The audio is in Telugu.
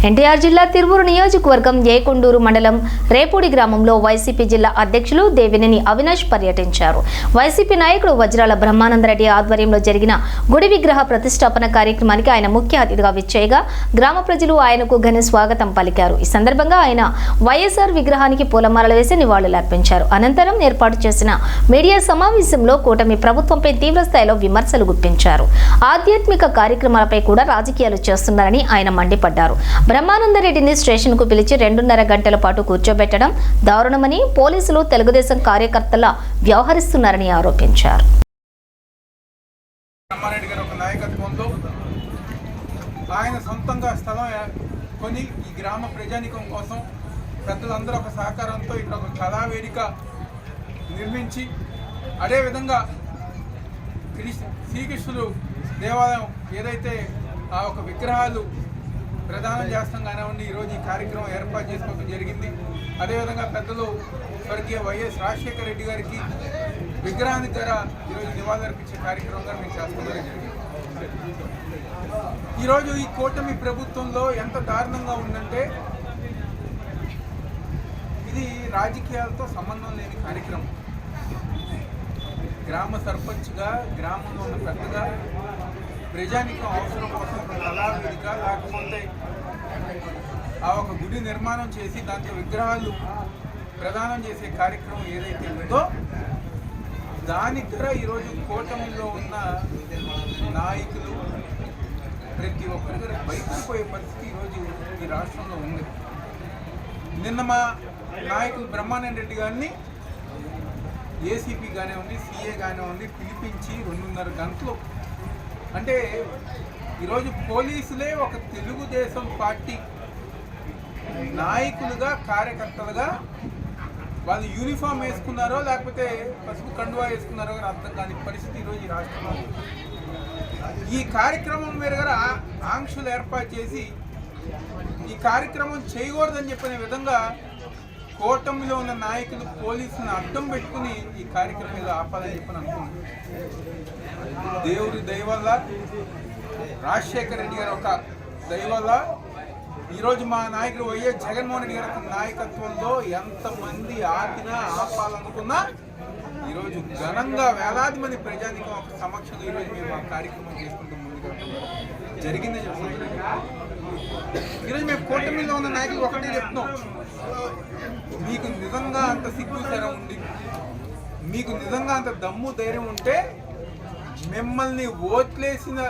ఎన్టీఆర్ జిల్లా తిరువూరు నియోజకవర్గం ఏకొండూరు మండలం రేపూడి గ్రామంలో వైసీపీ జిల్లా అధ్యక్షులు దేవినేని అవినాష్ పర్యటించారు. వైసీపీ నాయకుడు వజ్రాల బ్రహ్మానందరెడ్డి ఆధ్వర్యంలో జరిగిన గుడి విగ్రహ ప్రతిష్టాపన కార్యక్రమానికి ఆయన ముఖ్య అతిథిగా విచ్చేయగా గ్రామ ప్రజలు ఆయనకు ఘన స్వాగతం పలికారు. ఈ సందర్భంగా ఆయన వైఎస్ఆర్ విగ్రహానికి పూలమాలలు వేసి నివాళులర్పించారు. అనంతరం ఏర్పాటు చేసిన మీడియా సమావేశంలో కూటమి ప్రభుత్వంపై తీవ్ర స్థాయిలో విమర్శలు గుప్పించారు. ఆధ్యాత్మిక కార్యక్రమాలపై కూడా రాజకీయాలు చేస్తున్నారని ఆయన మండిపడ్డారు. బ్రహ్మానందరెడ్డిని స్టేషన్ కు పిలిచి 2.5 గంటల పాటు కూర్చోబెట్టడం దారుణమని, పోలీసులు తెలుగుదేశం కార్యకర్తలా వ్యవహరిస్తున్నారని ఆరోపించారు. ఆయన సొంతంగా స్థలం కొని ఈ గ్రామ ప్రజానికం కోసం పెద్దలందరూ ఒక సహకారంతో ఇక్కడ ఒక కళావేదిక నిర్మించి, అదేవిధంగా శ్రీకృష్ణుడు దేవాలయం ఏదైతే ఆ ఒక విగ్రహాలు ప్రదానం చేస్తాం కానివ్వండి, ఈరోజు ఈ కార్యక్రమం ఏర్పాటు చేసుకోవడం జరిగింది. అదేవిధంగా పెద్దలు స్వర్గీయ వైఎస్ రాజశేఖర రెడ్డి గారికి విగ్రహానికి ద్వారా ఈరోజు నివాళులర్పించే కార్యక్రమంగా మేము చేస్తామని జరిగింది. ఈరోజు ఈ కూటమి ప్రభుత్వంలో ఎంత దారుణంగా ఉందంటే, ఇది రాజకీయాలతో సంబంధం లేని కార్యక్రమం. గ్రామ సర్పంచ్గా, గ్రామంలో ఉన్న పెద్దగా ప్రజానికం అవసరం కోసం ఒక కళావేదిక లేకపోతే ఆ ఒక గుడి నిర్మాణం చేసి దాంట్లో విగ్రహాలు ప్రదానం చేసే కార్యక్రమం ఏదైతే ఉందో దాని ద్వారా ఈరోజు కూటమిలో ఉన్న నాయకులు ప్రతి ఒక్కరి బయటకుపోయే పరిస్థితి ఈరోజు ఈ రాష్ట్రంలో ఉంది. నిన్న మా నాయకులు బ్రహ్మానంద రెడ్డి గారిని ఏసీపీ కానివ్వండి, సిఏ కానివ్వండి పిలిపించి 2.5 గంటలు, అంటే ఈరోజు పోలీసులే ఒక తెలుగుదేశం పార్టీ నాయకులుగా, కార్యకర్తలుగా వాళ్ళు యూనిఫామ్ వేసుకున్నారో లేకపోతే పసుపు కండువా వేసుకున్నారో కానీ అర్థం కాని పరిస్థితి ఈరోజు ఈ రాష్ట్రంలో. ఈ కార్యక్రమం మీద కూడా ఆంక్షలు ఏర్పాటు చేసి ఈ కార్యక్రమం చేయకూడదని చెప్పిన విధంగా కూటమిలో ఉన్న నాయకులు పోలీసులను అడ్డం పెట్టుకుని ఈ కార్యక్రమం మీద ఆపాలని చెప్పని అనుకున్నాను. దేవుడి దయ వల్ల, రాజశేఖర రెడ్డి గారు ఒక దయ వల్ల ఈరోజు మా నాయకుడు వైఎస్ జగన్మోహన్ రెడ్డి గారి నాయకత్వంలో ఎంతమంది ఆపాలనుకున్నా ఈరోజు ఘనంగా వేలాది మంది ప్రజానికం ఒక సమక్షంలో ఈరోజు మేము ఆ కార్యక్రమం చేసుకుంటూ ముందుకు జరిగిందని చెప్తున్నాం. ఈరోజు మేము కూటమిలో ఉన్న నాయకులు ఒకటే చెప్తున్నాం, మీకు నిజంగా అంత సిగ్గు తెర ఉండి, మీకు నిజంగా అంత దమ్ము ధైర్యం ఉంటే మిమ్మల్ని ఓట్లేసిన